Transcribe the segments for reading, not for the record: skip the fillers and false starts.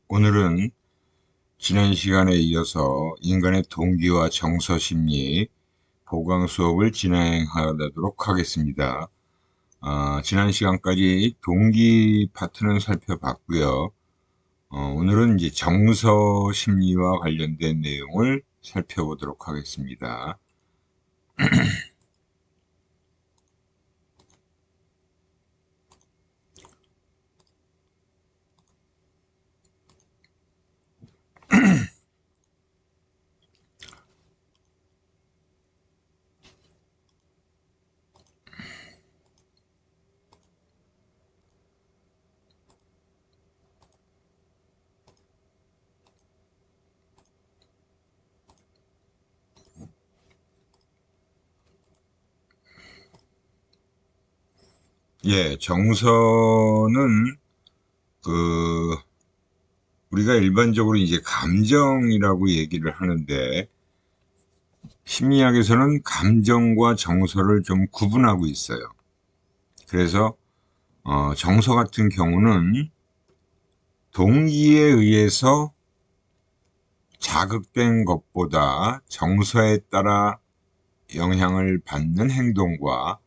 오늘은 지난 시간에 이어서 인간의 동기와 정서 심리 보강 수업을 진행하도록 하겠습니다. 지난 시간까지 동기 파트는 살펴봤고요. 오늘은 이제 정서 심리와 관련된 내용을 살펴보도록 하겠습니다. 정서는 그 우리가 일반적으로 이제 감정이라고 얘기를 하는데 심리학에서는 감정과 정서를 좀 구분하고 있어요. 그래서 정서 같은 경우는 동기에 의해서 자극된 것보다 정서에 따라 영향을 받는 행동과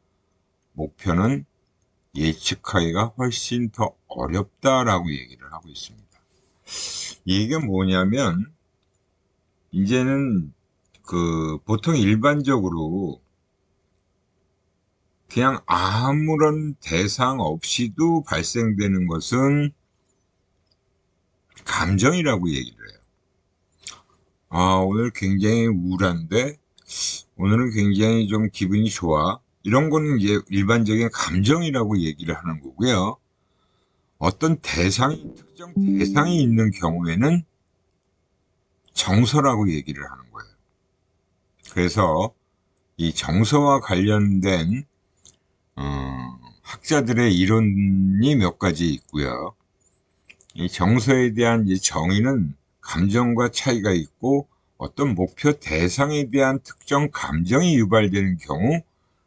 목표는 예측하기가 훨씬 더 어렵다라고 얘기를 하고 있습니다. 이게 뭐냐면 이제는 보통 일반적으로 그냥 아무런 대상 없이도 발생되는 것은 감정이라고 얘기를 해요. 오늘 굉장히 우울한데, 오늘은 굉장히 좀 기분이 좋아. 이런 거는 이제 일반적인 감정이라고 얘기를 하는 거고요. 어떤 특정 대상이 있는 경우에는 정서라고 얘기를 하는 거예요. 그래서 이 정서와 관련된, 학자들의 이론이 몇 가지 있고요. 이 정서에 대한 이 정의는 감정과 차이가 있고 어떤 목표 대상에 대한 특정 감정이 유발되는 경우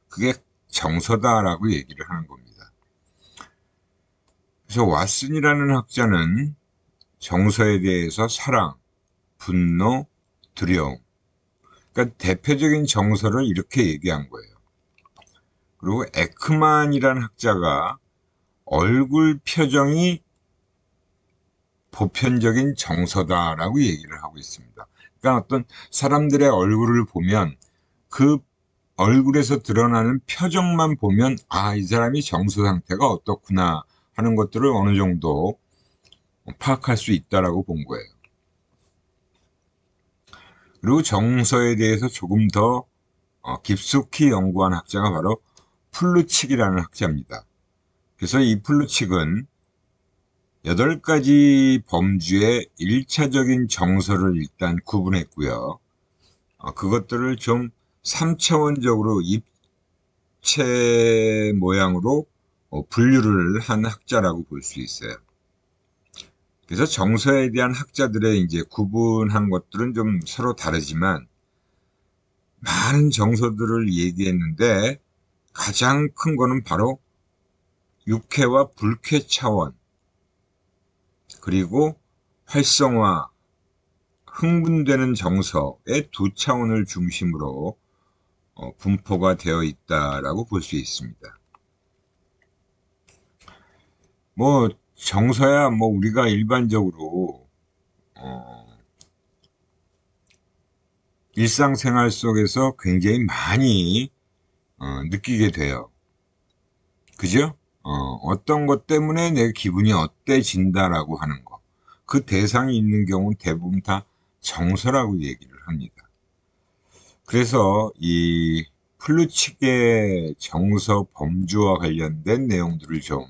그게 정서다라고 얘기를 하는 겁니다. 그래서 왓슨이라는 학자는 정서에 대해서 사랑, 분노, 두려움, 그러니까 대표적인 정서를 이렇게 얘기한 거예요. 그리고 에크만이라는 학자가 얼굴 표정이 보편적인 정서다라고 얘기를 하고 있습니다. 그러니까 어떤 사람들의 얼굴을 보면 그 얼굴에서 드러나는 표정만 보면 이 사람이 정서 상태가 어떻구나 하는 것들을 어느 정도 파악할 수 있다라고 본 거예요. 그리고 정서에 대해서 조금 더 깊숙이 연구한 학자가 바로 플루칙이라는 학자입니다. 그래서 이 플루칙은 8가지 범주의 1차적인 정서를 일단 구분했고요. 그것들을 좀 3차원적으로 입체 모양으로 분류를 한 학자라고 볼 수 있어요. 그래서 정서에 대한 학자들의 이제 구분한 것들은 좀 서로 다르지만 많은 정서들을 얘기했는데 가장 큰 거는 바로 육회와 불쾌 차원, 그리고 활성화, 흥분되는 정서의 두 차원을 중심으로 분포가 되어 있다라고 볼 수 있습니다. 뭐 정서야 뭐 우리가 일반적으로 일상생활 속에서 굉장히 많이 느끼게 돼요. 그죠? 어떤 것 때문에 내 기분이 어때진다라고 하는 거. 그 대상이 있는 경우는 대부분 다 정서라고 얘기를 합니다. 그래서 이 플루칙의 정서 범주와 관련된 내용들을 좀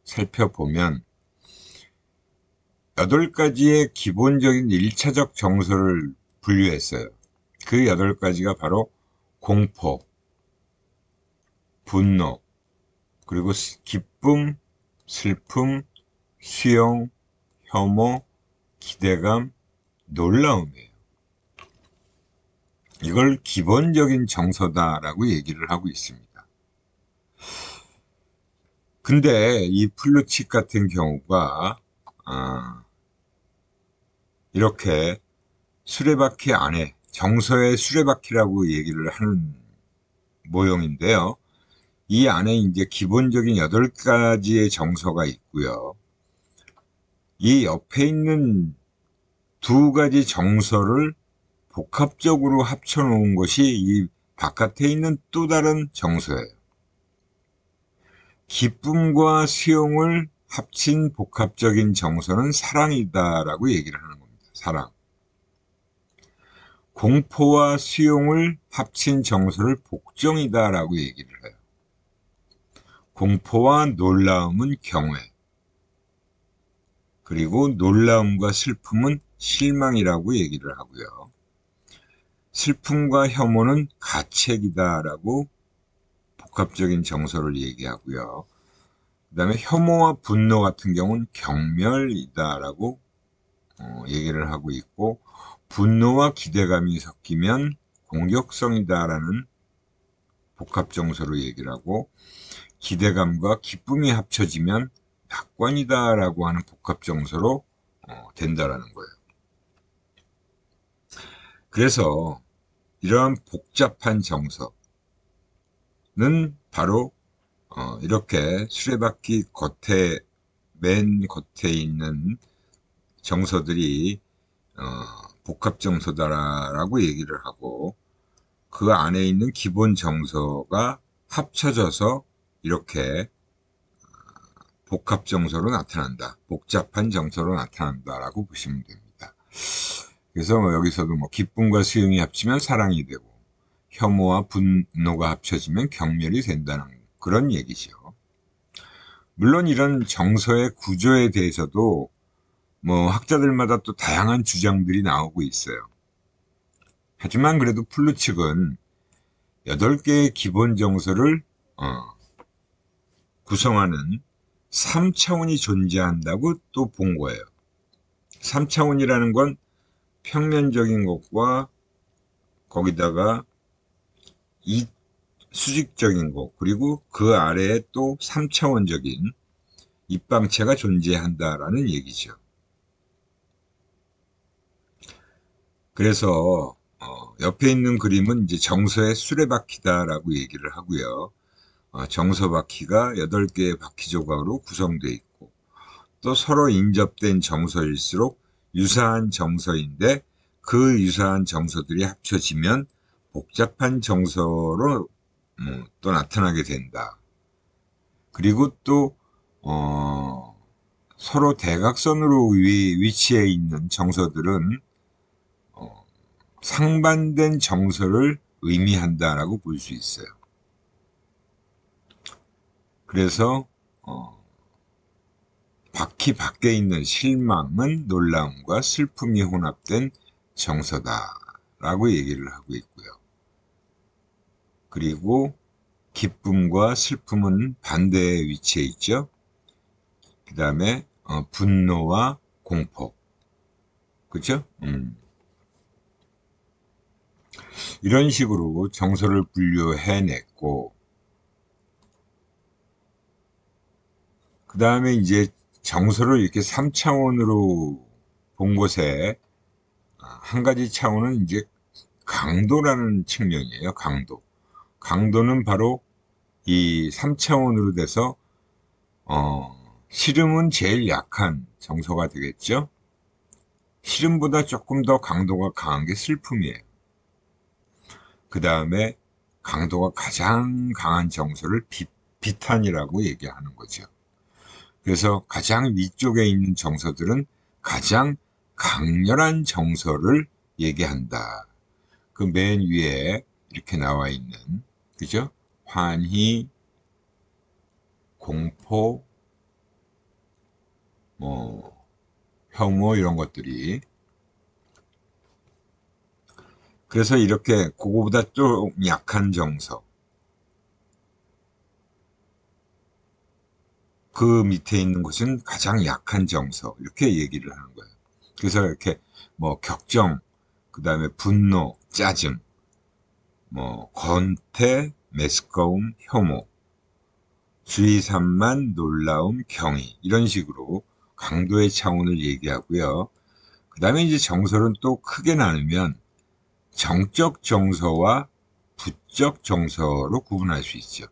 살펴보면 8가지의 기본적인 1차적 정서를 분류했어요. 그 8가지가 바로 공포, 분노, 그리고 기쁨, 슬픔, 수용, 혐오, 기대감, 놀라움이에요. 이걸 기본적인 정서다라고 얘기를 하고 있습니다. 근데 이 플루칙 같은 경우가 이렇게 수레바퀴 안에 정서의 수레바퀴라고 얘기를 하는 모형인데요. 이 안에 이제 기본적인 8가지의 정서가 있고요. 이 옆에 있는 2가지 정서를 복합적으로 합쳐 놓은 것이 이 바깥에 있는 또 다른 정서예요. 기쁨과 수용을 합친 복합적인 정서는 사랑이다라고 얘기를 하는 겁니다. 사랑. 공포와 수용을 합친 정서를 복종이다라고 얘기를 해요. 공포와 놀라움은 경외. 그리고 놀라움과 슬픔은 실망이라고 얘기를 하고요. 슬픔과 혐오는 가책이다라고 복합적인 정서를 얘기하고요. 그 다음에 혐오와 분노 같은 경우는 경멸이다라고 얘기를 하고 있고, 분노와 기대감이 섞이면 공격성이다라는 복합정서로 얘기를 하고, 기대감과 기쁨이 합쳐지면 낙관이다라고 하는 복합정서로 된다라는 거예요. 그래서 이러한 복잡한 정서는 바로 이렇게 수레바퀴 맨 겉에 있는 정서들이 복합정서다라고 얘기를 하고, 그 안에 있는 기본 정서가 합쳐져서 이렇게 복합정서로 나타난다. 복잡한 정서로 나타난다라고 보시면 됩니다. 그래서 여기서도 기쁨과 수용이 합치면 사랑이 되고, 혐오와 분노가 합쳐지면 경멸이 된다는 그런 얘기죠. 물론 이런 정서의 구조에 대해서도 학자들마다 또 다양한 주장들이 나오고 있어요. 하지만 그래도 플루 측은 8개의 기본 정서를 구성하는 3차원이 존재한다고 또 본 거예요. 3차원이라는 건 평면적인 것과 거기다가 수직적인 것, 그리고 그 아래에 또 3차원적인 입방체가 존재한다라는 얘기죠. 그래서 옆에 있는 그림은 이제 정서의 수레바퀴다라고 얘기를 하고요. 정서바퀴가 8개의 바퀴 조각으로 구성되어 있고, 또 서로 인접된 정서일수록 유사한 정서인데 그 유사한 정서들이 합쳐지면 복잡한 정서로 또 나타나게 된다. 그리고 또 서로 대각선으로 위치해 있는 정서들은 상반된 정서를 의미한다라고 볼 수 있어요. 그래서 바퀴 밖에 있는 실망은 놀라움과 슬픔이 혼합된 정서다라고 얘기를 하고 있고요. 그리고 기쁨과 슬픔은 반대에 위치해 있죠. 그 다음에 분노와 공포, 그렇죠? 이런 식으로 정서를 분류해냈고, 그 다음에 이제 정서를 이렇게 3차원으로 본 것에 한 가지 차원은 이제 강도라는 측면이에요. 강도. 강도는 바로 이 3차원으로 돼서 싫음은 제일 약한 정서가 되겠죠. 싫음보다 조금 더 강도가 강한 게 슬픔이에요. 그 다음에 강도가 가장 강한 정서를 비탄이라고 얘기하는 거죠. 그래서 가장 위쪽에 있는 정서들은 가장 강렬한 정서를 얘기한다. 그 맨 위에 이렇게 나와 있는, 그죠? 환희, 공포, 혐오 이런 것들이. 그래서 이렇게 그거보다 좀 약한 정서, 그 밑에 있는 것은 가장 약한 정서, 이렇게 얘기를 하는 거예요. 그래서 이렇게 격정, 그 다음에 분노, 짜증, 권태, 메스꺼움, 혐오, 주의산만, 놀라움, 경의, 이런 식으로 강도의 차원을 얘기하고요. 그 다음에 이제 정서는 또 크게 나누면 정적 정서와 부적 정서로 구분할 수 있죠.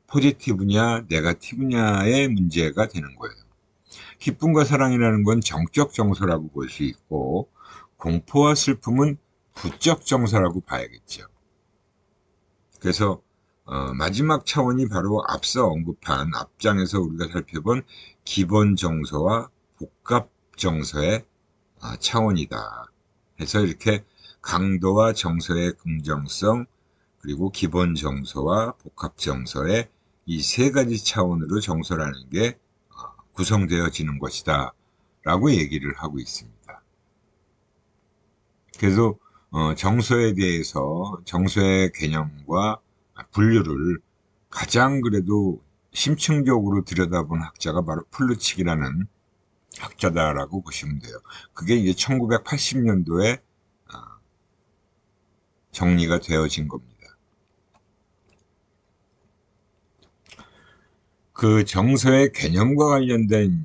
포지티브냐, 네거티브냐의 문제가 되는 거예요. 기쁨과 사랑이라는 건 정적 정서라고 볼 수 있고, 공포와 슬픔은 부적 정서라고 봐야겠죠. 그래서 마지막 차원이 바로 앞서 언급한 앞장에서 우리가 살펴본 기본 정서와 복합 정서의 차원이다. 해서 이렇게 강도와 정서의 긍정성, 그리고 기본 정서와 복합 정서의 이 세 가지 차원으로 정서라는 게 구성되어지는 것이다 라고 얘기를 하고 있습니다. 그래서 정서에 대해서 정서의 개념과 분류를 가장 그래도 심층적으로 들여다본 학자가 바로 플루칙이라는 학자다라고 보시면 돼요. 그게 이제 1980년도에 정리가 되어진 겁니다. 그 정서의 개념과 관련된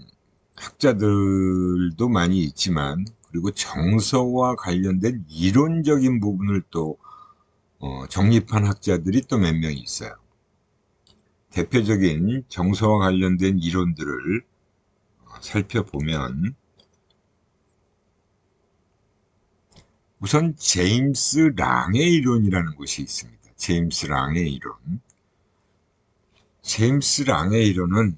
학자들도 많이 있지만, 그리고 정서와 관련된 이론적인 부분을 또 정립한 학자들이 또 몇 명 있어요. 대표적인 정서와 관련된 이론들을 살펴보면, 우선 제임스 랑의 이론이라는 것이 있습니다. 제임스 랑의 이론. 제임스 랑의 이론은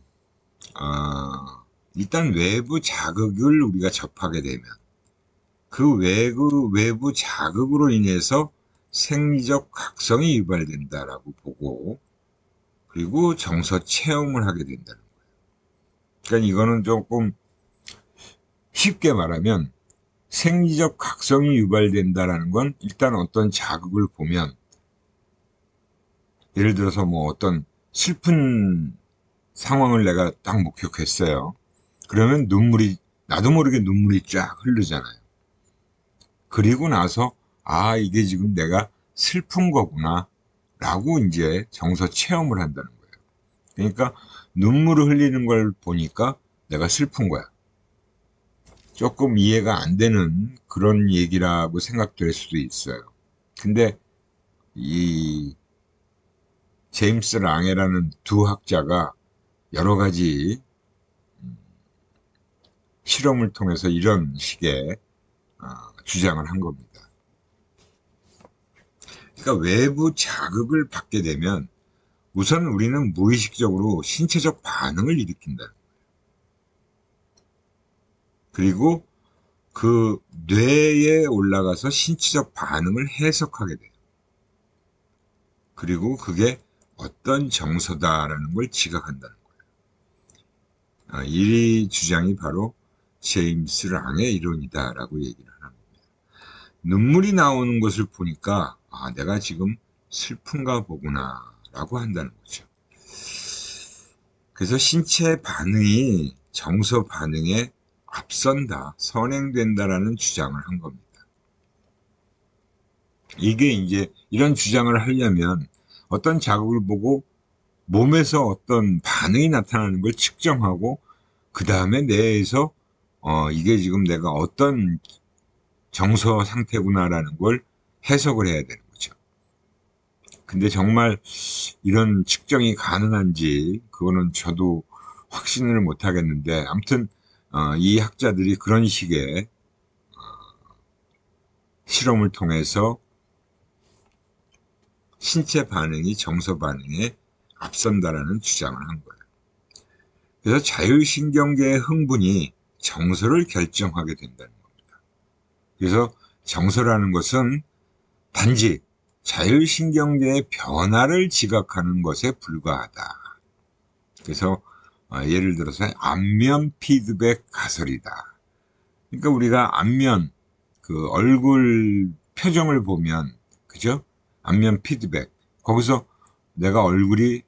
일단 외부 자극을 우리가 접하게 되면 그 외부 자극으로 인해서 생리적 각성이 유발된다라고 보고, 그리고 정서 체험을 하게 된다는 거예요. 그러니까 이거는 조금 쉽게 말하면 생리적 각성이 유발된다라는 건 일단 어떤 자극을 보면, 예를 들어서 뭐 어떤 슬픈 상황을 내가 딱 목격했어요. 그러면 나도 모르게 눈물이 쫙 흐르잖아요. 그리고 나서 이게 지금 내가 슬픈 거구나 라고 이제 정서 체험을 한다는 거예요. 그러니까 눈물을 흘리는 걸 보니까 내가 슬픈 거야. 조금 이해가 안 되는 그런 얘기라고 생각될 수도 있어요. 근데 이 제임스 랑에라는 두 학자가 여러 가지 실험을 통해서 이런 식의 주장을 한 겁니다. 그러니까 외부 자극을 받게 되면 우선 우리는 무의식적으로 신체적 반응을 일으킨다. 그리고 그 뇌에 올라가서 신체적 반응을 해석하게 돼요. 그리고 그게 어떤 정서다라는 걸 지각한다는 거예요. 이 주장이 바로 제임스 랑의 이론이다라고 얘기를 하는 겁니다. 눈물이 나오는 것을 보니까 내가 지금 슬픈가 보구나 라고 한다는 거죠. 그래서 신체 반응이 정서 반응에 앞선다, 선행된다라는 주장을 한 겁니다. 이게 이제 이런 주장을 하려면 어떤 자극을 보고 몸에서 어떤 반응이 나타나는 걸 측정하고, 그 다음에 뇌에서 이게 지금 내가 어떤 정서 상태구나라는 걸 해석을 해야 되는 거죠. 근데 정말 이런 측정이 가능한지 그거는 저도 확신을 못 하겠는데, 아무튼 이 학자들이 그런 식의 실험을 통해서 신체 반응이 정서 반응에 앞선다라는 주장을 한 거예요. 그래서 자율신경계의 흥분이 정서를 결정하게 된다는 겁니다. 그래서 정서라는 것은 단지 자율신경계의 변화를 지각하는 것에 불과하다. 그래서 예를 들어서 안면 피드백 가설이다. 그러니까 우리가 안면, 그 얼굴 표정을 보면, 그죠? 안면 피드백. 거기서 내가 얼굴이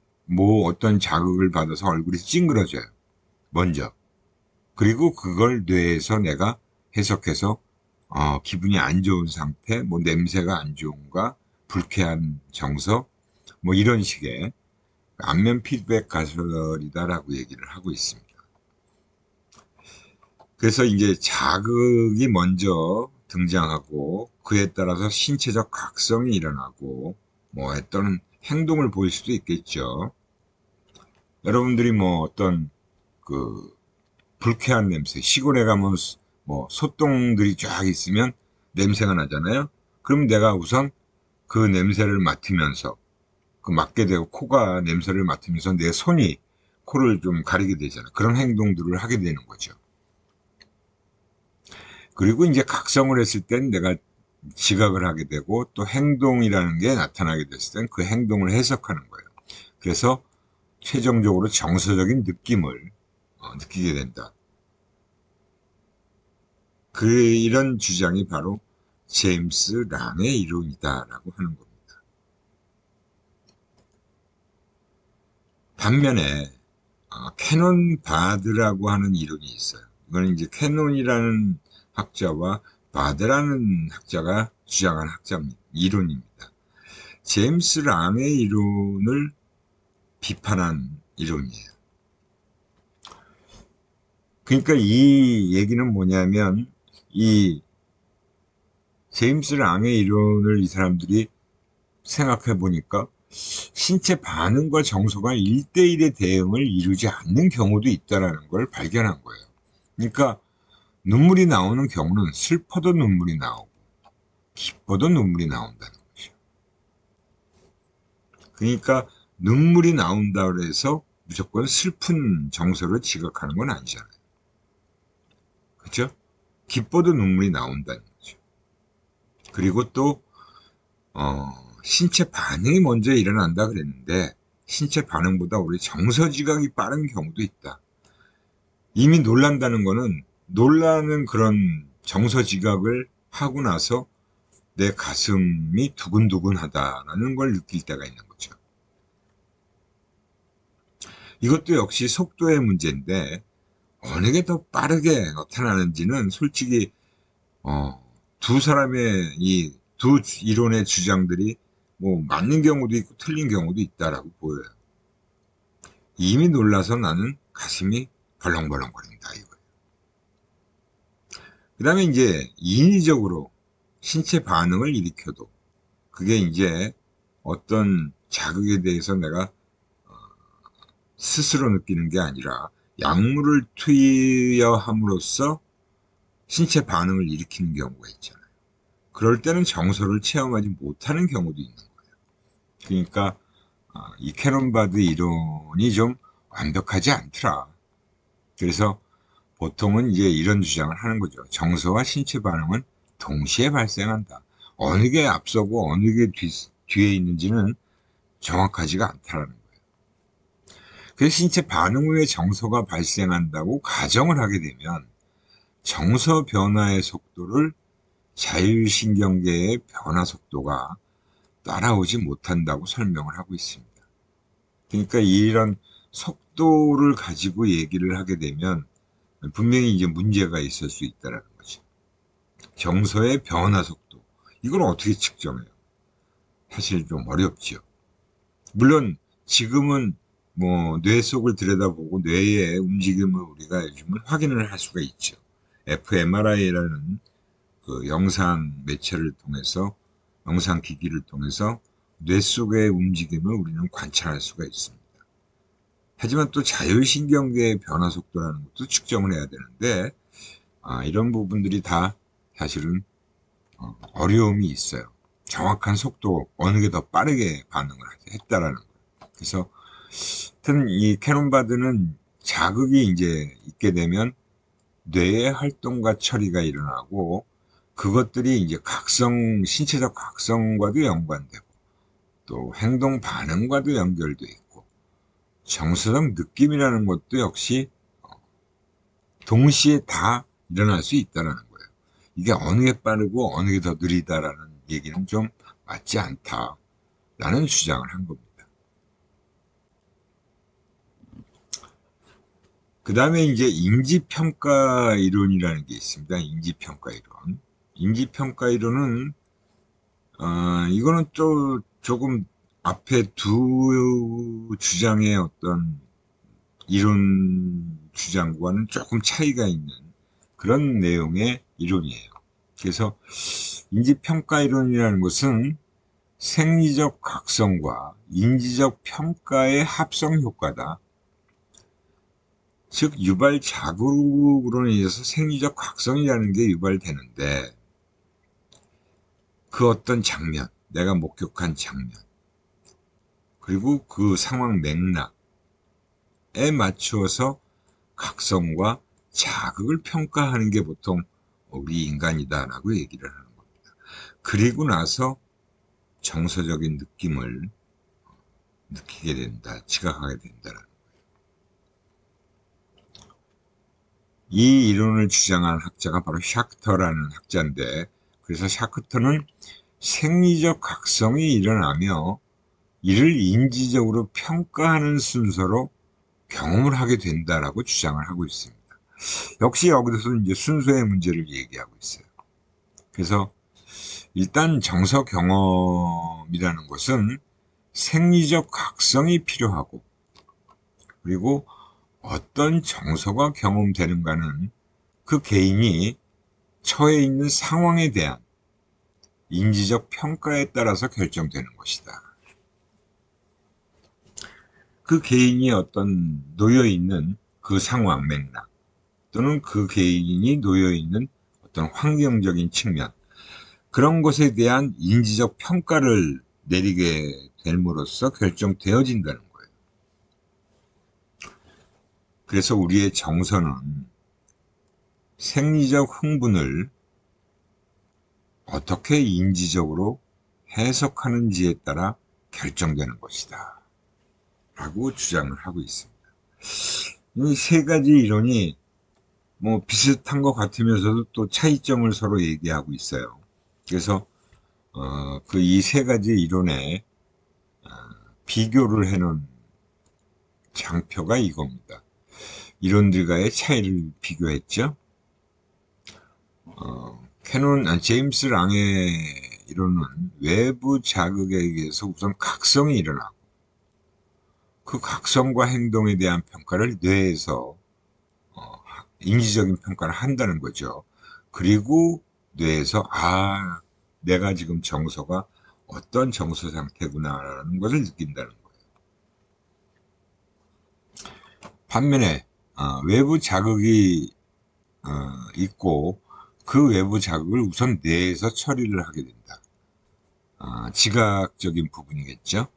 어떤 자극을 받아서 얼굴이 찡그러져요. 먼저. 그리고 그걸 뇌에서 내가 해석해서 기분이 안 좋은 상태, 냄새가 안 좋은가, 불쾌한 정서, 이런 식의 안면 피드백 가설이다라고 얘기를 하고 있습니다. 그래서 이제 자극이 먼저 등장하고 그에 따라서 신체적 각성이 일어나고 뭐 어떤 행동을 보일 수도 있겠죠. 여러분들이 뭐 어떤 그 불쾌한 냄새, 시골에 가면 뭐 소똥들이 쫙 있으면 냄새가 나잖아요. 그럼 내가 우선 그 냄새를 맡으면서 그 맡게 되고 코가 냄새를 맡으면서 내 손이 코를 좀 가리게 되잖아. 그런 행동들을 하게 되는 거죠. 그리고 이제 각성을 했을 땐 내가 지각을 하게 되고 또 행동이라는 게 나타나게 됐을 땐 그 행동을 해석하는 거예요. 그래서 최종적으로 정서적인 느낌을 느끼게 된다. 이런 주장이 바로 제임스 랑의 이론이다라고 하는 겁니다. 반면에 캐논 바드라고 하는 이론이 있어요. 이거는 이제 캐논이라는 학자와 바드라는 학자가 주장한 이론입니다. 제임스 랑의 이론을 비판한 이론이에요. 그러니까 이 얘기는 뭐냐면 이 제임스 랑의 이론을 이 사람들이 생각해 보니까 신체 반응과 정서가 1대1의 대응을 이루지 않는 경우도 있다는 걸 발견한 거예요. 그러니까 눈물이 나오는 경우는 슬퍼도 눈물이 나오고 기뻐도 눈물이 나온다는 거죠. 그러니까 눈물이 나온다고 해서 무조건 슬픈 정서를 지각하는 건 아니잖아요. 그렇죠? 기뻐도 눈물이 나온다는 거죠. 그리고 또 신체 반응이 먼저 일어난다 그랬는데 신체 반응보다 우리 정서 지각이 빠른 경우도 있다. 이미 놀란다는 거는 놀라는 그런 정서 지각을 하고 나서 내 가슴이 두근두근하다라는 걸 느낄 때가 있는 거죠. 이것도 역시 속도의 문제인데 어느 게 더 빠르게 나타나는지는 솔직히 두 사람의 이 두 이론의 주장들이 뭐 맞는 경우도 있고 틀린 경우도 있다라고 보여요. 이미 놀라서 나는 가슴이 벌렁벌렁거린다 이거예요. 그 다음에 이제 인위적으로 신체 반응을 일으켜도 그게 이제 어떤 자극에 대해서 내가 스스로 느끼는 게 아니라 약물을 투여함으로써 신체 반응을 일으키는 경우가 있잖아요. 그럴 때는 정서를 체험하지 못하는 경우도 있는 거예요. 그러니까 이 캐논바드 이론이 좀 완벽하지 않더라. 그래서 보통은 이제 이런 주장을 하는 거죠. 정서와 신체 반응은 동시에 발생한다. 어느 게 앞서고 어느 게 뒤에 있는지는 정확하지가 않다라는 거예요. 그래서 신체 반응 후에 정서가 발생한다고 가정을 하게 되면 정서 변화의 속도를 자율신경계의 변화 속도가 따라오지 못한다고 설명을 하고 있습니다. 그러니까 이런 속도를 가지고 얘기를 하게 되면 분명히 이제 문제가 있을 수 있다는 거죠. 정서의 변화 속도. 이걸 어떻게 측정해요? 사실 좀 어렵죠. 물론 지금은 뭐 뇌 속을 들여다보고 뇌의 움직임을 우리가 요즘은 확인을 할 수가 있죠. fMRI라는 그 영상 매체를 통해서 영상 기기를 통해서 뇌 속의 움직임을 우리는 관찰할 수가 있습니다. 하지만 또 자율신경계의 변화 속도라는 것도 측정을 해야 되는데 이런 부분들이 다 사실은 어려움이 있어요. 정확한 속도 어느 게 더 빠르게 반응을 했다라는 거예요. 그래서 하여튼 이 캐논바드는 자극이 이제 있게 되면 뇌의 활동과 처리가 일어나고 그것들이 이제 신체적 각성과도 연관되고 또 행동 반응과도 연결돼 있고 정서적 느낌이라는 것도 역시 동시에 다 일어날 수 있다는 거예요. 이게 어느 게 빠르고 어느 게 더 느리다라는 얘기는 좀 맞지 않다라는 주장을 한 겁니다. 그 다음에 이제 인지평가 이론이라는 게 있습니다. 인지평가 이론. 인지평가 이론은 이거는 또 조금 앞에 두 주장의 어떤 이론 주장과는 조금 차이가 있는 그런 내용의 이론이에요. 그래서 인지평가 이론이라는 것은 생리적 각성과 인지적 평가의 합성 효과다. 즉 유발 자극으로 인해서 생리적 각성이라는 게 유발되는데, 그 어떤 장면, 내가 목격한 장면, 그리고 그 상황 맥락에 맞추어서 각성과 자극을 평가하는 게 보통 우리 인간이다라고 얘기를 하는 겁니다. 그리고 나서 정서적인 느낌을 느끼게 된다, 지각하게 된다는. 이 이론을 주장한 학자가 바로 샤크터라는 학자인데, 그래서 샤크터는 생리적 각성이 일어나며 이를 인지적으로 평가하는 순서로 경험을 하게 된다라고 주장을 하고 있습니다. 역시 여기서 이제 순서의 문제를 얘기하고 있어요. 그래서 일단 정서 경험이라는 것은 생리적 각성이 필요하고, 그리고 어떤 정서가 경험되는가는 그 개인이 처해 있는 상황에 대한 인지적 평가에 따라서 결정되는 것이다. 그 개인이 어떤 놓여있는 그 상황 맥락, 또는 그 개인이 놓여있는 어떤 환경적인 측면, 그런 것에 대한 인지적 평가를 내리게 됨으로써 결정되어진다는 거예요. 그래서 우리의 정서는 생리적 흥분을 어떻게 인지적으로 해석하는지에 따라 결정되는 것이다 라고 주장을 하고 있습니다. 이 세 가지 이론이 뭐 비슷한 것 같으면서도 또 차이점을 서로 얘기하고 있어요. 그래서 그 이 세 가지 이론에 비교를 해놓은 장표가 이겁니다. 이론들과의 차이를 비교했죠. 제임스 랑의 이론은 외부 자극에 의해서 우선 각성이 일어나고, 그 각성과 행동에 대한 평가를 뇌에서 인지적인 평가를 한다는 거죠. 그리고 뇌에서 내가 지금 정서가 어떤 정서 상태구나라는 것을 느낀다는 거예요. 반면에 외부 자극이 있고, 그 외부 자극을 우선 뇌에서 처리를 하게 된다. 지각적인 부분이겠죠.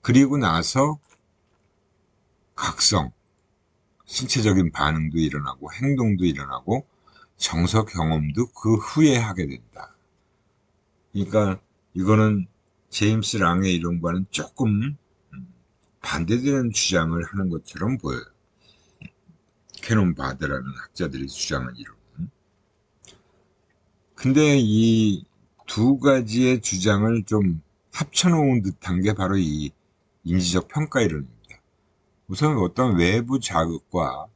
그리고 나서 각성, 신체적인 반응도 일어나고 행동도 일어나고 정서 경험도 그 후에 하게 된다. 그러니까 이거는 제임스 랑의 이론과는 조금 반대되는 주장을 하는 것처럼 보여요. 캐논 바드라는 학자들이 주장한 이론. 근데 이 두 가지의 주장을 좀 합쳐놓은 듯한 게 바로 이 인지적 평가 이론입니다. 우선 어떤 외부 자극과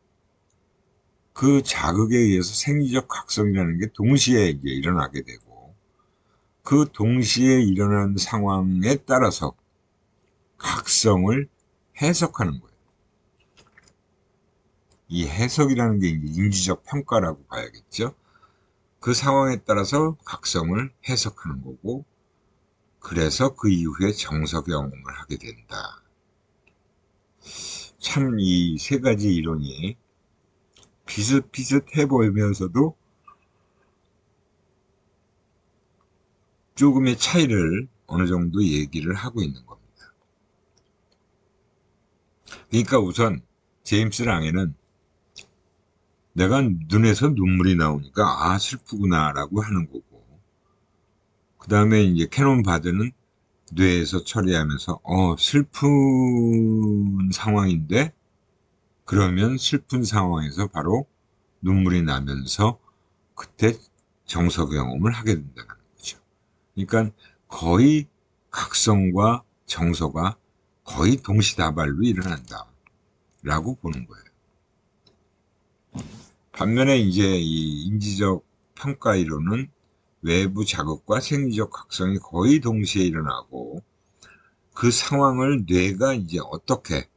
그 자극에 의해서 생리적 각성이라는 게 동시에 이제 일어나게 되고, 그 동시에 일어난 상황에 따라서 각성을 해석하는 거예요. 이 해석이라는 게 이제 인지적 평가라고 봐야겠죠. 그 상황에 따라서 각성을 해석하는 거고, 그래서 그 이후에 정서 경험을 하게 된다. 참 이 세 가지 이론이 비슷비슷해 보이면서도 조금의 차이를 어느 정도 얘기를 하고 있는 겁니다. 그러니까 우선 제임스 랑에는 내가 눈에서 눈물이 나오니까 슬프구나 라고 하는 거고, 그 다음에 이제 캐논 바드는 뇌에서 처리하면서 슬픈 상황인데, 그러면 슬픈 상황에서 바로 눈물이 나면서 그때 정서 경험을 하게 된다는 거죠. 그러니까 거의 각성과 정서가 거의 동시다발로 일어난다 라고 보는 거예요. 반면에 이제 이 인지적 평가 이론은 외부 자극과 생리적 각성이 거의 동시에 일어나고, 그 상황을 뇌가 이제 어떻게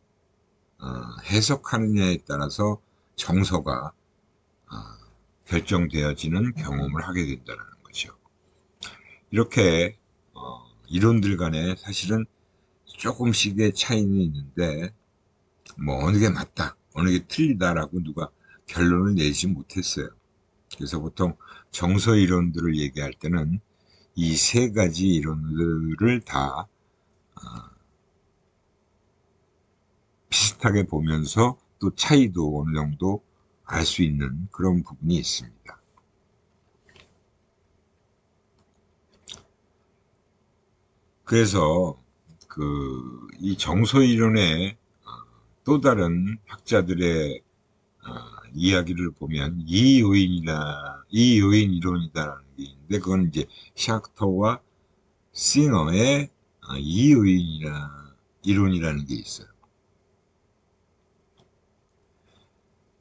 해석하느냐에 따라서 정서가 결정되어지는 경험을 하게 된다는 거죠. 이렇게 이론들 간에 사실은 조금씩의 차이는 있는데 뭐 어느 게 맞다, 어느 게 틀리다라고 누가 결론을 내지 못했어요. 그래서 보통 정서 이론들을 얘기할 때는 이 세 가지 이론들을 다 비슷하게 보면서 또 차이도 어느 정도 알 수 있는 그런 부분이 있습니다. 그래서 이 정서 이론의 또 다른 학자들의 이야기를 보면 이 요인 이론이다라는 게 있는데, 그건 이제 샤크터와 싱어의 이 이론이라는 게 있어요.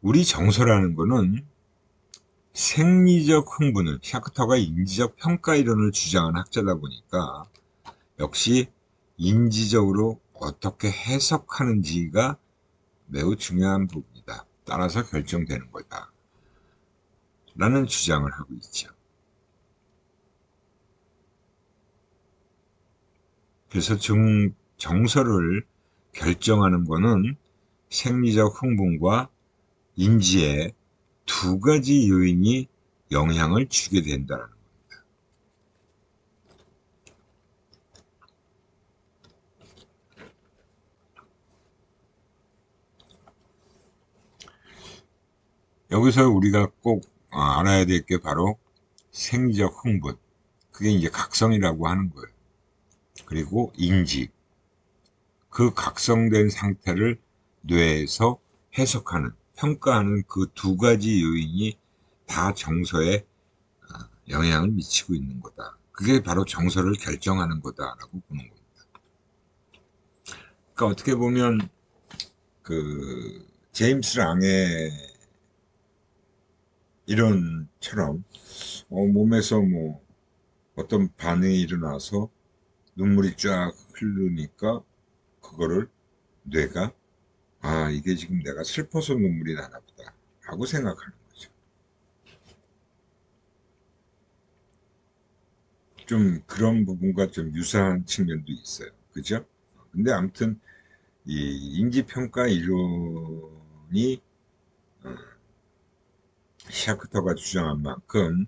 우리 정서라는 거는 생리적 흥분을, 샤크터가 인지적 평가 이론을 주장한 학자다 보니까 역시 인지적으로 어떻게 해석하는지가 매우 중요한 부분이다. 따라서 결정되는 거다. 라는 주장을 하고 있죠. 그래서 정서를 결정하는 거는 생리적 흥분과 인지의 두 가지 요인이 영향을 주게 된다는 겁니다. 여기서 우리가 꼭 알아야 될 게 바로 생리적 흥분. 그게 이제 각성이라고 하는 거예요. 그리고 인지. 그 각성된 상태를 뇌에서 해석하는, 평가하는 그 두 가지 요인이 다 정서에 영향을 미치고 있는 거다. 그게 바로 정서를 결정하는 거다라고 보는 겁니다. 그러니까 어떻게 보면 제임스 랑의 이론처럼 몸에서 뭐 어떤 반응이 일어나서 눈물이 쫙 흐르니까 그거를 뇌가 이게 지금 내가 슬퍼서 눈물이 나나 보다 하고 생각하는 거죠. 좀 그런 부분과 좀 유사한 측면도 있어요. 그죠? 근데 아무튼 이 인지평가 이론이 샤크터가 주장한 만큼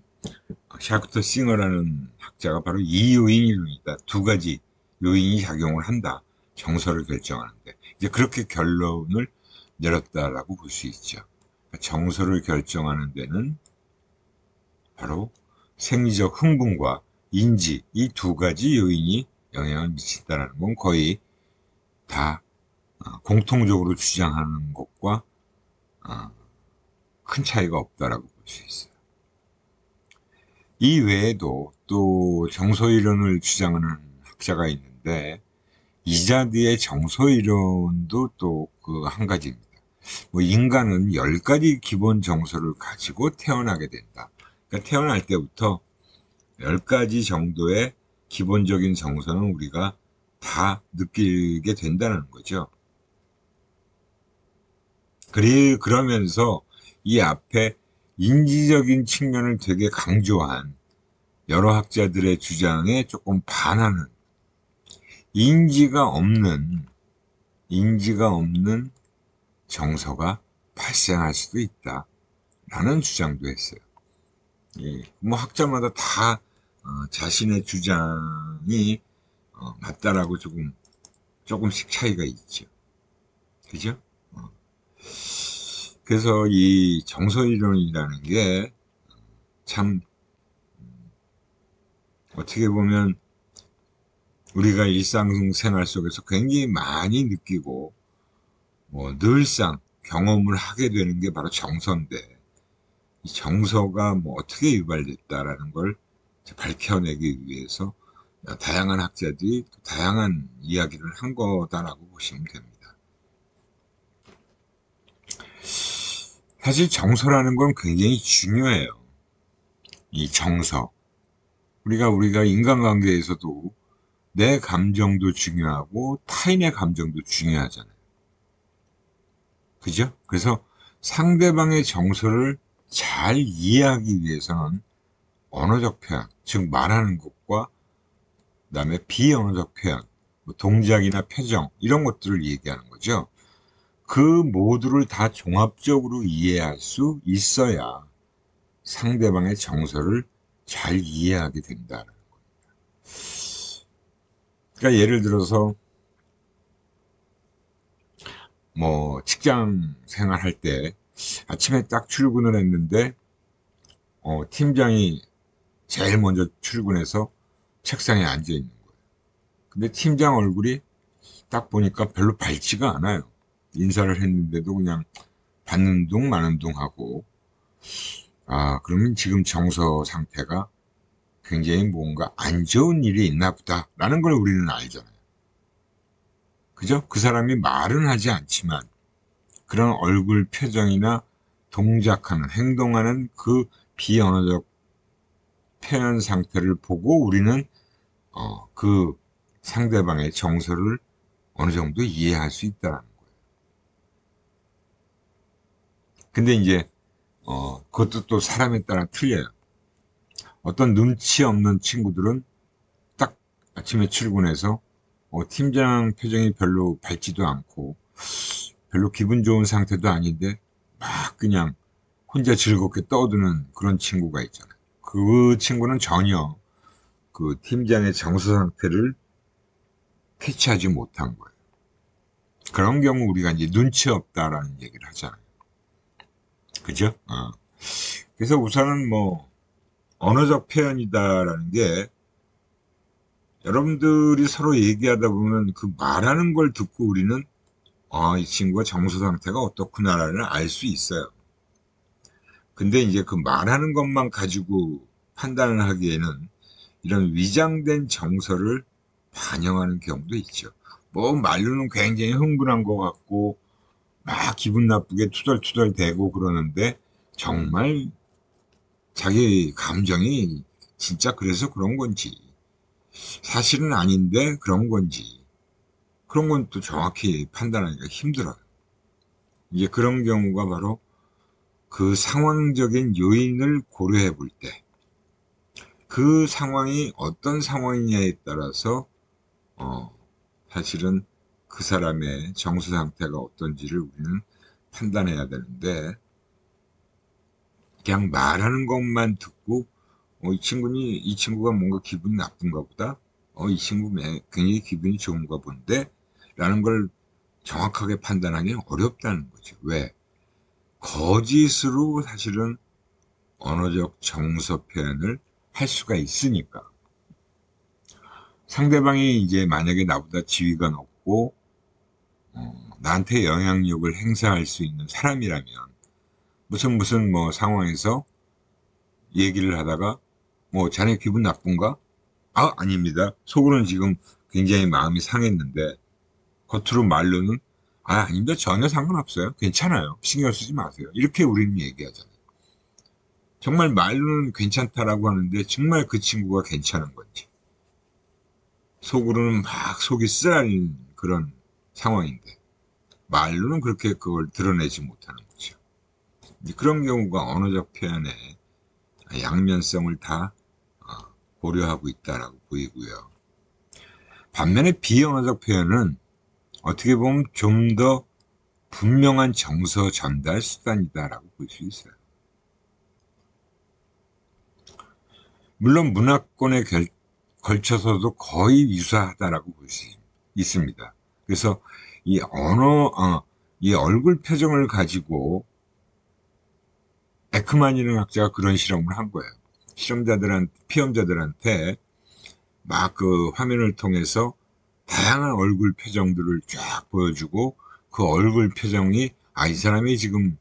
샤크터 싱어라는 학자가 바로 이 요인 이론이다. 두 가지 요인이 작용을 한다. 정서를 결정하는데. 이제 그렇게 결론을 내렸다라고 볼 수 있죠. 정서를 결정하는 데는 바로 생리적 흥분과 인지, 이 두 가지 요인이 영향을 미친다는 건 거의 다 공통적으로 주장하는 것과 큰 차이가 없다라고 볼 수 있어요. 이 외에도 또 정서이론을 주장하는 학자가 있는데, 이자드의 정서이론도 또 그 한 가지입니다. 뭐 인간은 10가지 기본 정서를 가지고 태어나게 된다. 그러니까 태어날 때부터 10가지 정도의 기본적인 정서는 우리가 다 느끼게 된다는 거죠. 그러면서 이 앞에 인지적인 측면을 되게 강조한 여러 학자들의 주장에 조금 반하는, 인지가 없는 정서가 발생할 수도 있다 라는 주장도 했어요. 뭐 학자마다 다 자신의 주장이 맞다라고 조금씩 차이가 있죠. 그죠? 그래서 이 정서이론이라는 게 참 어떻게 보면 우리가 일상생활 속에서 굉장히 많이 느끼고 뭐 늘상 경험을 하게 되는 게 바로 정서인데, 이 정서가 뭐 어떻게 유발됐다라는 걸 밝혀내기 위해서 다양한 학자들이 다양한 이야기를 한 거다라고 보시면 됩니다. 사실 정서라는 건 굉장히 중요해요. 이 정서. 우리가 인간관계에서도 내 감정도 중요하고 타인의 감정도 중요하잖아요. 그죠? 그래서 상대방의 정서를 잘 이해하기 위해서는 언어적 표현, 즉 말하는 것과 그다음에 비언어적 표현, 뭐 동작이나 표정 이런 것들을 얘기하는 거죠. 그 모두를 다 종합적으로 이해할 수 있어야 상대방의 정서를 잘 이해하게 된다. 그러니까 예를 들어서 뭐 직장 생활할 때 아침에 딱 출근을 했는데 팀장이 제일 먼저 출근해서 책상에 앉아 있는 거예요. 근데 팀장 얼굴이 딱 보니까 별로 밝지가 않아요. 인사를 했는데도 그냥 받는 둥 마는 둥 하고, 그러면 지금 정서 상태가 굉장히 뭔가 안 좋은 일이 있나 보다라는 걸 우리는 알잖아요. 그죠? 그 사람이 말은 하지 않지만 그런 얼굴 표정이나 동작하는, 행동하는 그 비언어적 표현 상태를 보고 우리는 그 상대방의 정서를 어느 정도 이해할 수 있다는 거예요. 근데 이제 그것도 또 사람에 따라 틀려요. 어떤 눈치 없는 친구들은 딱 아침에 출근해서 팀장 표정이 별로 밝지도 않고 별로 기분 좋은 상태도 아닌데 막 그냥 혼자 즐겁게 떠드는 그런 친구가 있잖아요. 그 친구는 전혀 그 팀장의 정서 상태를 캐치하지 못한 거예요. 그런 경우 우리가 이제 눈치 없다라는 얘기를 하잖아요. 그죠? 그래서 우선은 뭐 언어적 표현이다라는 게 여러분들이 서로 얘기하다 보면 그 말하는 걸 듣고 우리는 이 친구가 정서 상태가 어떻구나를 알 수 있어요. 근데 이제 그 말하는 것만 가지고 판단을 하기에는 이런 위장된 정서를 반영하는 경우도 있죠. 뭐 말로는 굉장히 흥분한 것 같고 막 기분 나쁘게 투덜투덜 대고 그러는데 정말 자기 감정이 진짜 그래서 그런 건지 사실은 아닌데 그런 건지 그런 건 또 정확히 판단하기가 힘들어요. 이제 그런 경우가 바로 그 상황적인 요인을 고려해 볼 때 그 상황이 어떤 상황이냐에 따라서 어, 사실은 그 사람의 정서 상태가 어떤지를 우리는 판단해야 되는데 그냥 말하는 것만 듣고 이 친구가 뭔가 기분이 나쁜가 보다. 이 친구 굉장히 기분이 좋은가 본데 라는 걸 정확하게 판단하기 어렵다는 거죠. 왜? 거짓으로 사실은 언어적 정서 표현을 할 수가 있으니까. 상대방이 이제 만약에 나보다 지위가 높고 나한테 영향력을 행사할 수 있는 사람이라면 무슨 뭐 상황에서 얘기를 하다가 뭐 자네 기분 나쁜가? 아닙니다. 속으로는 지금 굉장히 마음이 상했는데 겉으로 말로는 아닙니다. 전혀 상관없어요. 괜찮아요. 신경 쓰지 마세요. 이렇게 우리는 얘기하잖아요. 정말 말로는 괜찮다라고 하는데 정말 그 친구가 괜찮은 건지 속으로는 막 속이 쓰라린 그런 상황인데 말로는 그렇게 그걸 드러내지 못하는 거죠. 그런 경우가 언어적 표현의 양면성을 다 고려하고 있다라고 보이고요. 반면에 비언어적 표현은 어떻게 보면 좀 더 분명한 정서 전달 수단이다라고 볼 수 있어요. 물론 문화권에 걸쳐서도 거의 유사하다라고 볼 수 있습니다. 그래서 이 이 얼굴 표정을 가지고 에크만이라는 학자가 그런 실험을 한 거예요. 피험자들한테 막 그 화면을 통해서 다양한 얼굴 표정들을 쫙 보여주고 그 얼굴 표정이 이 사람이 지금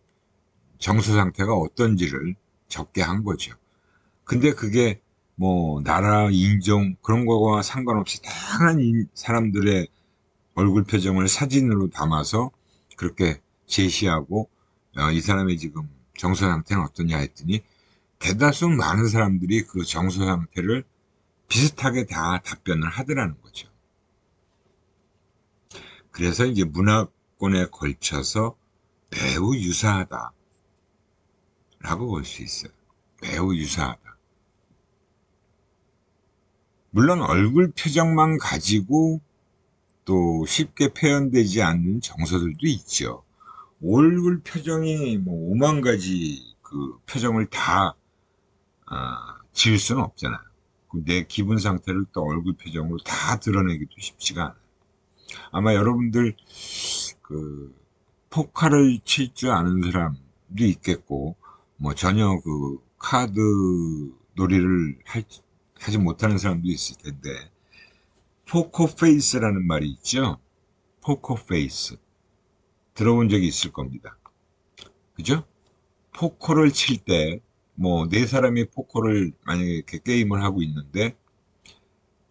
정서 상태가 어떤지를 적게 한 거죠. 근데 그게 뭐 나라, 인종 그런 거와 상관없이 다양한 사람들의 얼굴 표정을 사진으로 담아서 그렇게 제시하고 이 사람의 지금 정서 상태는 어떠냐 했더니 대다수 많은 사람들이 그 정서 상태를 비슷하게 다 답변을 하더라는 거죠. 그래서 이제 문화권에 걸쳐서 매우 유사하다라고 라고 볼 수 있어요. 매우 유사하다. 물론 얼굴 표정만 가지고 또 쉽게 표현되지 않는 정서들도 있죠. 얼굴 표정이 뭐 5만 가지 그 표정을 다 지을 수는 없잖아요. 내 기분 상태를 또 얼굴 표정으로 다 드러내기도 쉽지가 않아요. 아마 여러분들 그 포카를 칠 줄 아는 사람도 있겠고, 뭐 전혀 그 카드 놀이를 하지 못하는 사람도 있을 텐데, 포커 페이스라는 말이 있죠. 포커 페이스. 들어본 적이 있을 겁니다. 그죠? 포커를 칠 때, 뭐, 네 사람이 포커를 만약에 이렇게 게임을 하고 있는데,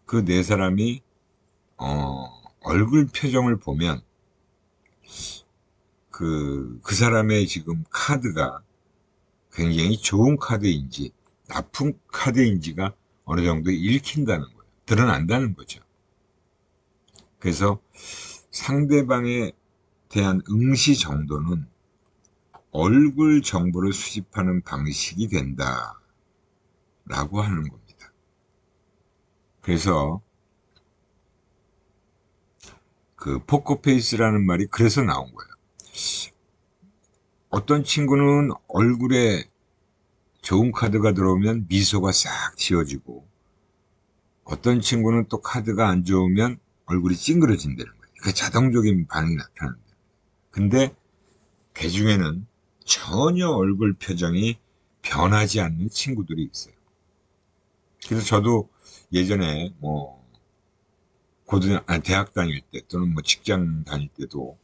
그 네 사람이, 얼굴 표정을 보면, 그 사람의 지금 카드가 굉장히 좋은 카드인지, 나쁜 카드인지가 어느 정도 읽힌다는 거예요. 드러난다는 거죠. 그래서 상대방에 대한 응시 정도는 얼굴 정보를 수집하는 방식이 된다. 라고 하는 겁니다. 그래서 그 포커페이스라는 말이 그래서 나온 거예요. 어떤 친구는 얼굴에 좋은 카드가 들어오면 미소가 싹 지워지고 어떤 친구는 또 카드가 안 좋으면 얼굴이 찡그러진다는 거예요. 그 자동적인 반응이 나타난다. 근데 그 중에는 전혀 얼굴 표정이 변하지 않는 친구들이 있어요. 그래서 저도 예전에 뭐 대학 다닐 때 또는 뭐 직장 다닐 때도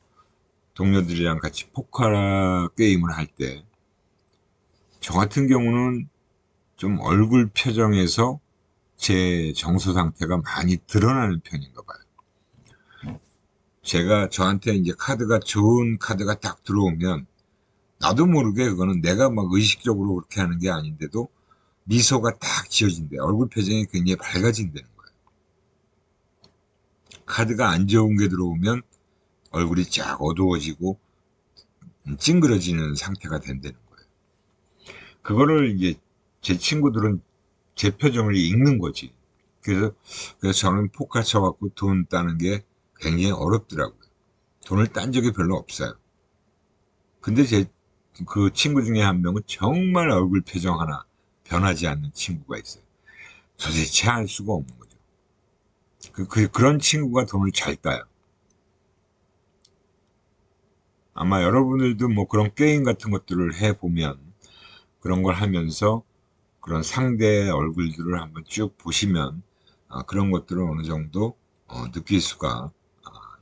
동료들이랑 같이 포커 게임을 할 때 저 같은 경우는 좀 얼굴 표정에서 제 정서 상태가 많이 드러나는 편인가 봐요. 제가 저한테 이제 카드가 좋은 카드가 딱 들어오면 나도 모르게 그거는 내가 막 의식적으로 그렇게 하는 게 아닌데도 미소가 딱 지어진대. 얼굴 표정이 굉장히 밝아진다는 거예요. 카드가 안 좋은 게 들어오면 얼굴이 쫙 어두워지고 찡그러지는 상태가 된다는 거예요. 그거를 이제 제 친구들은 제 표정을 읽는 거지. 그래서 저는 포카 쳐갖고 돈 따는 게 굉장히 어렵더라고요. 돈을 딴 적이 별로 없어요. 근데 그 친구 중에 한 명은 정말 얼굴 표정 하나 변하지 않는 친구가 있어요. 도대체 알 수가 없는 거죠. 그런 친구가 돈을 잘 따요. 아마 여러분들도 뭐 그런 게임 같은 것들을 해보면 그런 걸 하면서 그런 상대의 얼굴들을 한번 쭉 보시면 그런 것들을 어느 정도 느낄 수가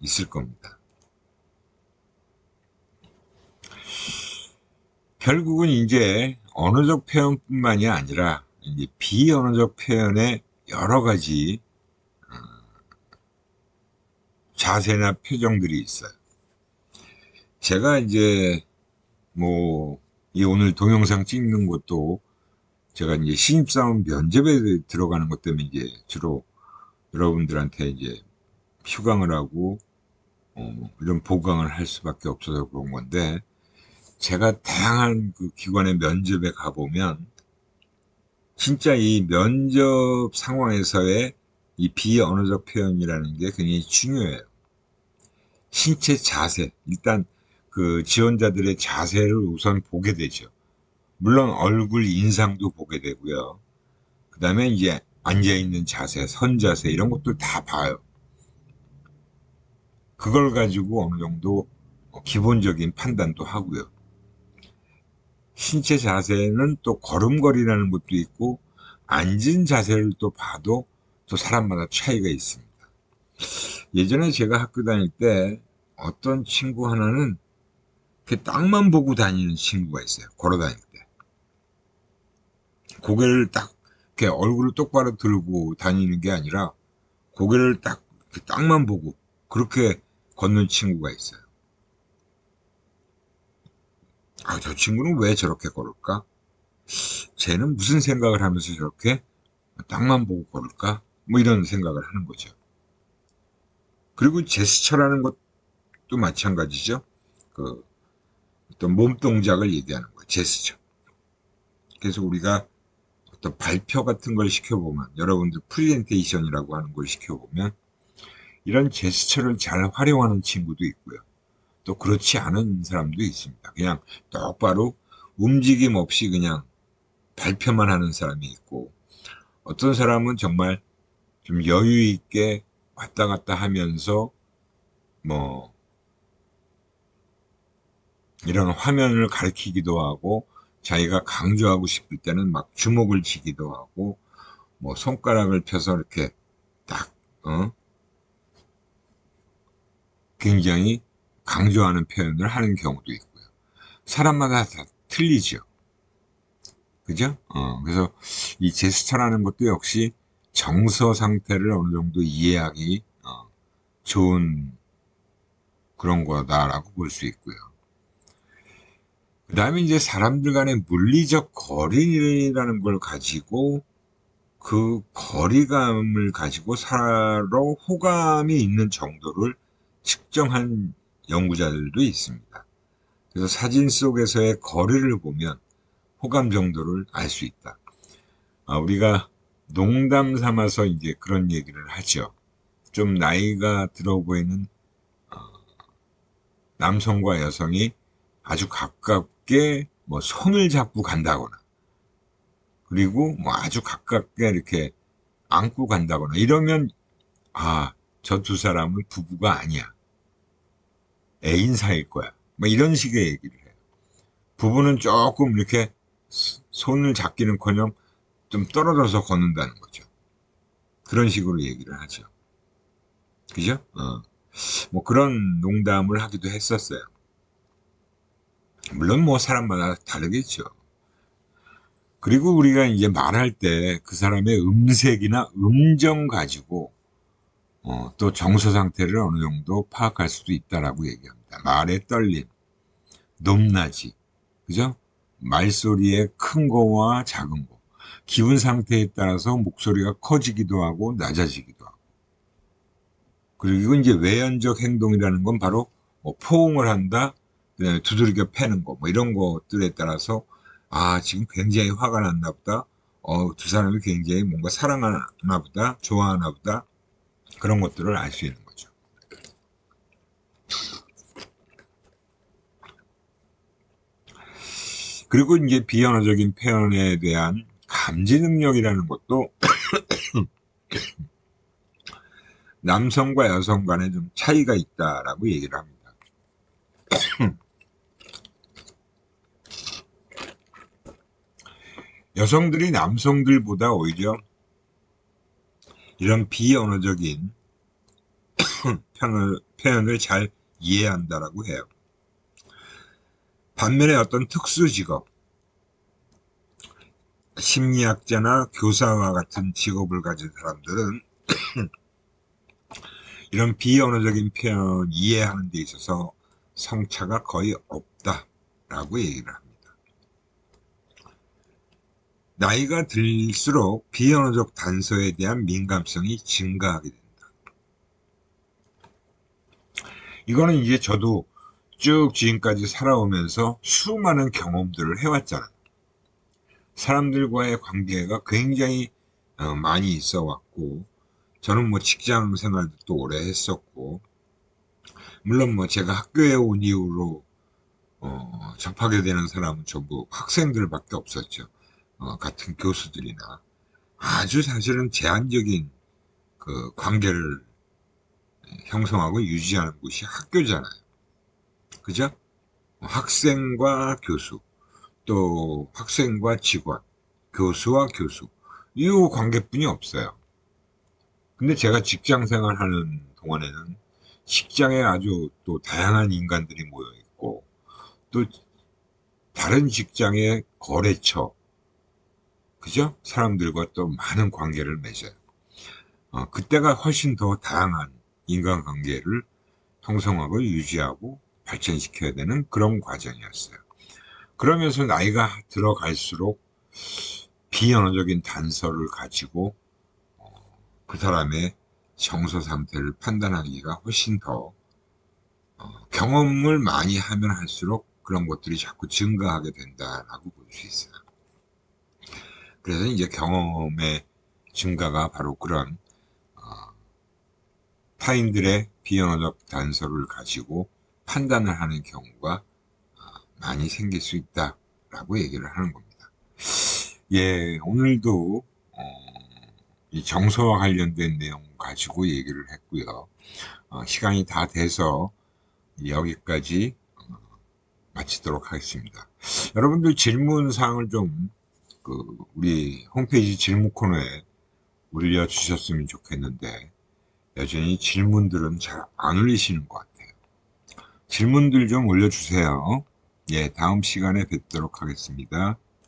있을 겁니다. 결국은 이제 언어적 표현뿐만이 아니라 이제 비언어적 표현의 여러 가지 자세나 표정들이 있어요. 제가 이제 뭐 이 오늘 동영상 찍는 것도 제가 이제 신입사원 면접에 들어가는 것 때문에 이제 주로 여러분들한테 이제 휴강을 하고 이런 보강을 할 수밖에 없어서 그런 건데 제가 다양한 그 기관의 면접에 가보면 진짜 이 면접 상황에서의 이 비언어적 표현이라는 게 굉장히 중요해요. 신체 자세, 일단 그 지원자들의 자세를 우선 보게 되죠. 물론 얼굴 인상도 보게 되고요. 그 다음에 이제 앉아있는 자세, 선 자세 이런 것도 다 봐요. 그걸 가지고 어느 정도 기본적인 판단도 하고요. 신체 자세는 또 걸음걸이라는 것도 있고 앉은 자세를 또 봐도 또 사람마다 차이가 있습니다. 예전에 제가 학교 다닐 때 어떤 친구 하나는 이렇게 땅만 보고 다니는 친구가 있어요. 걸어 다닐 때. 고개를 딱 이렇게 얼굴을 똑바로 들고 다니는 게 아니라 고개를 딱 땅만 보고 그렇게 걷는 친구가 있어요. 저 친구는 왜 저렇게 걸을까? 쟤는 무슨 생각을 하면서 저렇게 땅만 보고 걸을까? 뭐 이런 생각을 하는 거죠. 그리고 제스처라는 것도 마찬가지죠. 그 어떤 몸 동작을 얘기하는 거예요. 제스처. 그래서 우리가 어떤 발표 같은 걸 시켜보면, 여러분들 프레젠테이션이라고 하는 걸 시켜보면 이런 제스처를 잘 활용하는 친구도 있고요. 또 그렇지 않은 사람도 있습니다. 그냥 똑바로 움직임 없이 그냥 발표만 하는 사람이 있고, 어떤 사람은 정말 좀 여유 있게 왔다 갔다 하면서 뭐 이런 화면을 가리키기도 하고, 자기가 강조하고 싶을 때는 막 주먹을 쥐기도 하고, 뭐 손가락을 펴서 이렇게 딱 굉장히 강조하는 표현을 하는 경우도 있고요. 사람마다 다 틀리죠. 그죠? 그래서 이 제스처라는 것도 역시 정서 상태를 어느 정도 이해하기 좋은 그런 거다라고 볼 수 있고요. 그 다음에 이제 사람들 간의 물리적 거리라는 걸 가지고, 그 거리감을 가지고 서로 호감이 있는 정도를 측정한 연구자들도 있습니다. 그래서 사진 속에서의 거리를 보면 호감 정도를 알 수 있다. 우리가 농담 삼아서 이제 그런 얘기를 하죠. 좀 나이가 들어 보이는 남성과 여성이 아주 가깝게 뭐 손을 잡고 간다거나, 그리고 뭐 아주 가깝게 이렇게 안고 간다거나 이러면, 저 두 사람은 부부가 아니야. 애인 사이일 거야. 뭐 이런 식의 얘기를 해요. 부부는 조금 이렇게 손을 잡기는커녕 좀 떨어져서 걷는다는 거죠. 그런 식으로 얘기를 하죠. 그죠? 뭐 그런 농담을 하기도 했었어요. 물론 뭐 사람마다 다르겠죠. 그리고 우리가 이제 말할 때 그 사람의 음색이나 음정 가지고 또 정서 상태를 어느 정도 파악할 수도 있다라고 얘기합니다. 말의 떨림, 높낮이, 그죠? 말소리의 큰 거와 작은 거, 기분 상태에 따라서 목소리가 커지기도 하고 낮아지기도 하고, 그리고 이제 외연적 행동이라는 건 바로 뭐 포옹을 한다, 그다음에 두드리겨 패는 거, 뭐 이런 것들에 따라서 지금 굉장히 화가 났나 보다, 두 사람이 굉장히 뭔가 사랑하나 보다, 좋아하나 보다, 그런 것들을 알 수 있는 거죠. 그리고 이제 비언어적인 표현에 대한 감지 능력이라는 것도 남성과 여성 간에 좀 차이가 있다라고 얘기를 합니다. 여성들이 남성들보다 오히려 이런 비언어적인 표현을 잘 이해한다라고 해요. 반면에 어떤 특수 직업, 심리학자나 교사와 같은 직업을 가진 사람들은 이런 비언어적인 표현 이해하는 데 있어서 성차가 거의 없다라고 얘기를 합니다. 나이가 들수록 비언어적 단서에 대한 민감성이 증가하게 된다. 이거는 이제 저도 쭉 지금까지 살아오면서 수많은 경험들을 해왔잖아요. 사람들과의 관계가 굉장히 많이 있어 왔고, 저는 뭐 직장 생활도 또 오래 했었고, 물론 뭐 제가 학교에 온 이후로 접하게 되는 사람은 전부 학생들밖에 없었죠. 같은 교수들이나 아주 사실은 제한적인 그 관계를 형성하고 유지하는 곳이 학교잖아요. 그죠? 학생과 교수, 또 학생과 직원, 교수와 교수, 이 관계뿐이 없어요. 근데 제가 직장 생활하는 동안에는 직장에 아주 또 다양한 인간들이 모여 있고, 또 다른 직장의 거래처, 그죠? 사람들과 또 많은 관계를 맺어요. 그때가 훨씬 더 다양한 인간관계를 형성하고 유지하고 발전시켜야 되는 그런 과정이었어요. 그러면서 나이가 들어갈수록 비언어적인 단서를 가지고 그 사람의 정서 상태를 판단하기가 훨씬 더 경험을 많이 하면 할수록 그런 것들이 자꾸 증가하게 된다라고 볼 수 있어요. 그래서 이제 경험의 증가가 바로 그런 타인들의 비언어적 단서를 가지고 판단을 하는 경우가 많이 생길 수 있다라고 얘기를 하는 겁니다. 예, 오늘도 이 정서와 관련된 내용 가지고 얘기를 했고요. 시간이 다 돼서 여기까지 마치도록 하겠습니다. 여러분들 질문 사항을 좀 우리 홈페이지 질문 코너에 올려주셨으면 좋겠는데 여전히 질문들은 잘 안 올리시는 것 같아요. 질문들 좀 올려주세요. 예, 다음 시간에 뵙도록 하겠습니다.